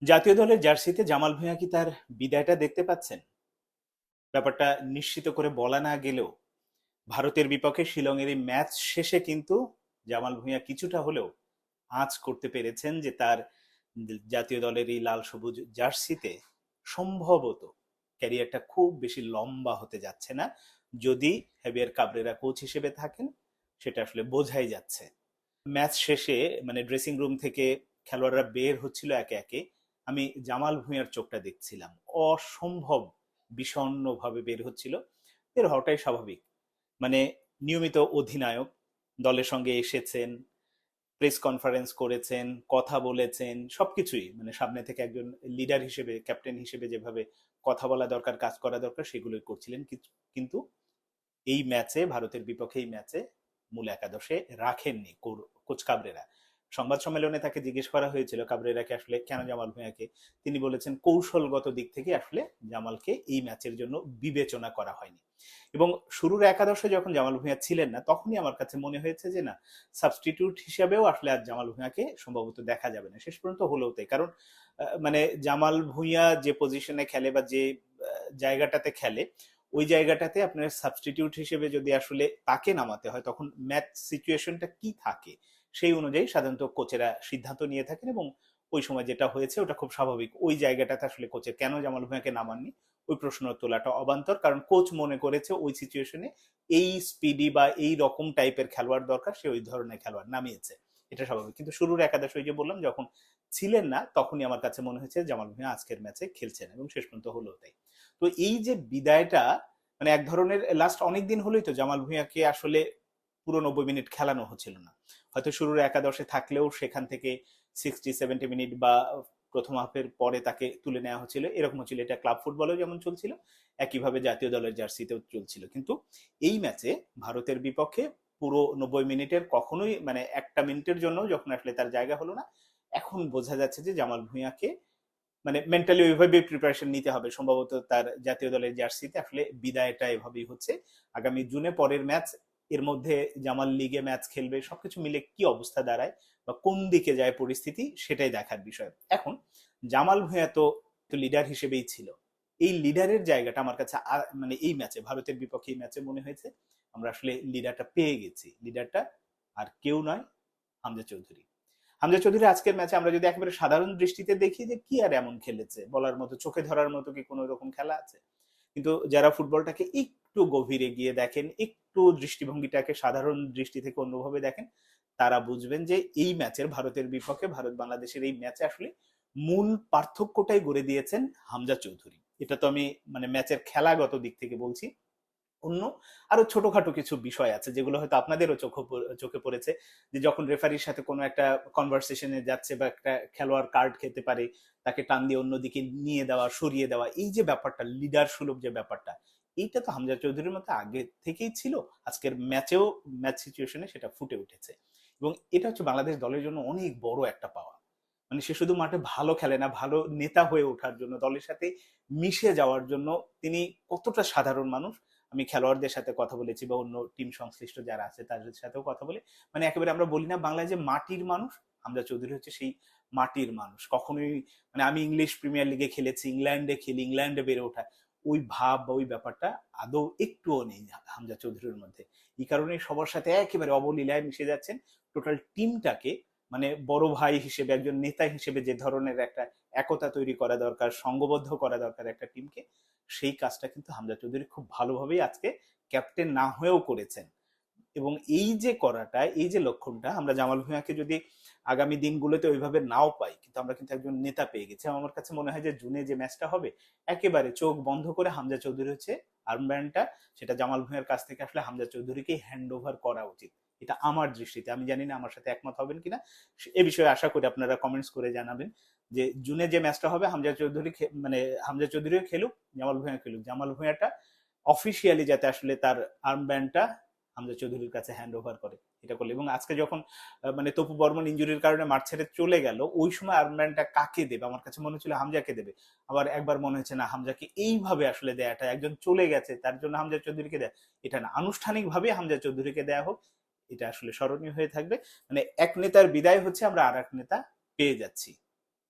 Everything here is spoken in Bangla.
জাতীয় দলের জার্সিতে জামাল ভুঁইয়া কি তার বিদায়টা দেখতে পাচ্ছেন? ব্যাপারটা নিশ্চিত করে বলা না গেলেও ভারতের বিপক্ষে শিলংয়ের এই ম্যাচ শেষে কিন্তু জামাল ভুঁইয়া কিছুটা হলেও আঁচ করতে পেরেছেন যে তার জাতীয় দলের এই লাল সবুজ জার্সিতে সম্ভবত ক্যারিয়ারটা খুব বেশি লম্বা হতে যাচ্ছে না। যদি হেভিয়ার কাবরেরা কোচ হিসেবে থাকেন, সেটা আসলে বোঝাই যাচ্ছে। ম্যাচ শেষে ড্রেসিং রুম থেকে খেলোয়াড়রা বের হচ্ছিল একে একে, আমি জামাল ভুঁইয়ার চোখটা দেখছিলাম। অসম্ভব বিষণ্ণভাবে বের হচ্ছিল। বের হওয়াটাই স্বাভাবিক। মানে নিয়মিত অধিনায়ক, দলের সঙ্গে এসেছেন, প্রেস কনফারেন্স করেছেন, কথা বলেছেন, সবকিছুই সামনে থেকে একজন লিডার হিসেবে, ক্যাপ্টেন হিসেবে যেভাবে কথা বলা দরকার, কাজ করা দরকার, সেগুলোই করছিলেন। কিন্তু এই ম্যাচে, ভারতের বিপক্ষে এই ম্যাচে মূল একাদশে রাখেননি কোচ কাবরেরা। সংবাদ সম্মেলনে তাকে জিজ্ঞেস করা হয়েছিল কাবরেরাকে আসলে কেন জামাল ভুঁইয়াকে, তিনি বলেছেন কৌশলগত দিক থেকে আসলে জামালকে এই ম্যাচের জন্য বিবেচনা করা হয়নি। এবং শুরুর একাদশে যখন জামাল ভুঁইয়া ছিলেন না, তখনই আমার কাছে মনে হয়েছে যে না, সাবস্টিটিউট হিসাবেও আসলে আর জামাল ভুঁইয়াকে সম্ভবত দেখা যাবে না। শেষ পর্যন্ত হলেও তাই। কারণ জামাল ভুঁইয়া যে পজিশনে খেলে বা যে জায়গাটাতে খেলে, ওই জায়গাটাতে আপনার সাবস্টিটিউট হিসেবে যদি আসলে তাকে নামাতে হয়, তখন ম্যাচ সিচুয়েশনটা কি থাকে সেই অনুযায়ী সাধারণত কোচেরা সিদ্ধান্ত নিয়ে থাকেন। এবং ওই সময় যেটা হয়েছে ওটা খুব স্বাভাবিক। ওই জায়গাটাতে আসলে কোচের কেন জামাল ভুঁইয়াকে নামাননি, ওই প্রশ্ন তোলাটা অবান্তর। কারণ কোচ মনে করেছে ওই সিচুয়েশনে এই স্পিডি বা এই রকম টাইপের খেলোয়াড় দরকার, সে ওই ধরনের খেলোয়াড় নামিয়েছে। এটা স্বাভাবিক। কিন্তু শুরুর একাদশ, ওই যে বললাম, যখন ছিলেন না, তখনই আমার কাছে মনে হয়েছে জামাল ভুঁইয়া আজকের ম্যাচে খেলছেন, এবং শেষ পর্যন্ত হলো তাই। তো এই যে বিদায়টা, এক ধরনের লাস্ট অনেক দিন হলোই তো জামাল ভুঁইয়াকে আসলে পুরো 90 মিনিট খেলানো হচ্ছিল না। হয়তো শুরুর একাদশে থাকলেও সেখান থেকে 60-70 মিনিট বা প্রথম হাফের পরে তাকে তুলে নেওয়া হচ্ছিল, এরকম হচ্ছিল। এটা ক্লাব ফুটবলেও যেমন চলছিল, একইভাবে জাতীয় দলের জার্সিতেও চলছিল। কিন্তু এই ম্যাচে ভারতের বিপক্ষে পুরো 90 মিনিটের কখনোই একটা মিনিটের জন্য যখন আসলে তার জায়গা হলো না, এখন বোঝা যাচ্ছে যে জামাল ভুঁইয়াকে মেন্টালি ওইভাবে প্রিপারেশন নিতে হবে। সম্ভবত তার জাতীয় দলের জার্সিতে আসলে বিদায়টা এভাবেই হচ্ছে। আগামী জুনে পরের ম্যাচ, এর মধ্যে জামাল লিগে ম্যাচ খেলবে, সবকিছু মিলে কি অবস্থা দাঁড়ায় বা কোন দিকে যায় পরিস্থিতি, সেটাই দেখার বিষয়। এখন জামাল ভুঁইয়া তো লিডার হিসেবেই ছিল। এই লিডারের জায়গাটা আমার কাছে এই ম্যাচে, ভারতের বিপক্ষে এই ম্যাচে মনে হয়েছে আমরা আসলে লিডারটা পেয়ে গেছি। লিডারটা আর কেউ নয়, হামজা চৌধুরী। হামজা চৌধুরী আজকের ম্যাচে আমরা যদি একেবারে সাধারণ দৃষ্টিতে দেখি যে কি আর এমন খেলেছে বলার মতো, চোখে ধরার মতো কি কোনো রকম খেলা আছে? কিন্তু যারা ফুটবলটাকে একটু গভীরে গিয়ে দেখেন, একটু দৃষ্টিভঙ্গিটাকে সাধারণ দৃষ্টি থেকে অন্যভাবে দেখেন, তারা বুঝবেন যে এই ম্যাচের, ভারতের বিপক্ষে ভারত বাংলাদেশের এই ম্যাচে আসলে মূল পার্থক্যটাই গড়ে দিয়েছেন হামজা চৌধুরী। এটা তো আমি ম্যাচের খেলাগত দিক থেকে বলছি। অন্য আরো ছোটখাটো কিছু বিষয় আছে যেগুলো হয়তো আপনাদেরও চোখে পড়েছে, যে যখন রেফারির সাথে কোনো একটা কনভারসেশনে যাচ্ছে বা একটা খেলোয়াড় কার্ড খেতে পারে, তাকে টান দিয়ে অন্যদিকে নিয়ে দেওয়া, সরিয়ে দেওয়া, এই যে ব্যাপারটা, লিডার সুলভ যে ব্যাপারটা, এইটা তো হামজা চৌধুরীর মতো আগে থেকেই ছিল। আজকের ম্যাচেও, ম্যাচ সিচুয়েশনে সেটা ফুটে উঠেছে। এবং এটা হচ্ছে বাংলাদেশ দলের জন্য অনেক বড় একটা পাওয়া। সে শুধু মাঠে ভালো খেলে না, ভালো নেতা হয়ে ওঠার জন্য, দলের সাথে মিশে যাওয়ার জন্য তিনি কতটা সাধারণ মানুষ। আমি খেলোয়াড়দের সাথে কথা বলেছি বা অন্য টিম সংশ্লিষ্ট যারা আছে তাদের সাথেও কথা বলে, একেবারে আমরা বলি না বাংলায় যে মাটির মানুষ, হামজা চৌধুরী হচ্ছে সেই মাটির মানুষ। কখনোই আমি ইংলিশ প্রিমিয়ার লিগে খেলেছি, ইংল্যান্ডে খেলি, ইংল্যান্ডে বেড়ে ওঠা, ওই ভাব বা ওই ব্যাপারটা আদৌ একটুও নেই হামজা চৌধুরীর মধ্যে। এই কারণে সবার সাথে একেবারে অবলীলায় মিশে যাচ্ছেন। টোটাল টিমটাকে বড় ভাই হিসেবে, একজন নেতা হিসেবে যে ধরনের একটা একতা তৈরি করা দরকার, সংঘবদ্ধ করা দরকার একটা টিমকে, সেই কাজটা কিন্তু হামজা চৌধুরী খুব ভালোভাবেই আজকে ক্যাপ্টেন না হয়েও করেছেন। এবং এই যে করাটা, এই যে লক্ষণটা, আমরা জামাল ভুঁইয়াকে যদি আগামী দিনগুলোতে ওইভাবে নাও পাই, কিন্তু আমরা কিন্তু একজন নেতা পেয়ে গেছি। আমার কাছে মনে হয় যে জুনে যে ম্যাচটা হবে, একেবারে চোখ বন্ধ করে হামজা চৌধুরী হচ্ছে আর্মব্যান্ডটা, সেটা জামাল ভুঁইয়ার কাছ থেকে আসলে হামজা চৌধুরীকে হ্যান্ড ওভার করা উচিত। এটা আমার দৃষ্টিতে। আমি জানি না আমার সাথে একমত হবেন কিনা, এ বিষয়ে আশা করি আপনারা কমেন্টস করে জানাবেন। যে জুনে যে ম্যাচটা হবে, হামজা চৌধুরী হামজা চৌধুরীও খেলুক, জামাল ভুঁইয়া খেলুক, জামাল ভুঁইয়াটা অফিসিয়ালি যাতে আসলে তার আর্মব্যান্ডটা হামজা চৌধুরীর কাছে হ্যান্ড ওভার করে, এটা করলে। এবং আজকে যখন তপু বর্মন ইঞ্জুরির কারণে মাঠ ছেড়ে চলে গেল, ওই সময় আর্মব্যান্ডটা কাকে দেবে? আমার কাছে মনে হচ্ছিল হামজাকে দেবে। আবার একবার মনে হচ্ছে না, হামজাকে এইভাবে আসলে দেয়াটা, একজন চলে গেছে তার জন্য হামজা চৌধুরীকে দেয়া, এটা না, আনুষ্ঠানিকভাবে হামজা চৌধুরীকে দেয়া হোক। এটা আসলে স্মরণীয় হয়ে থাকবে। এক নেতার বিদায় হচ্ছে, আমরা আর এক নেতা পেয়ে যাচ্ছি।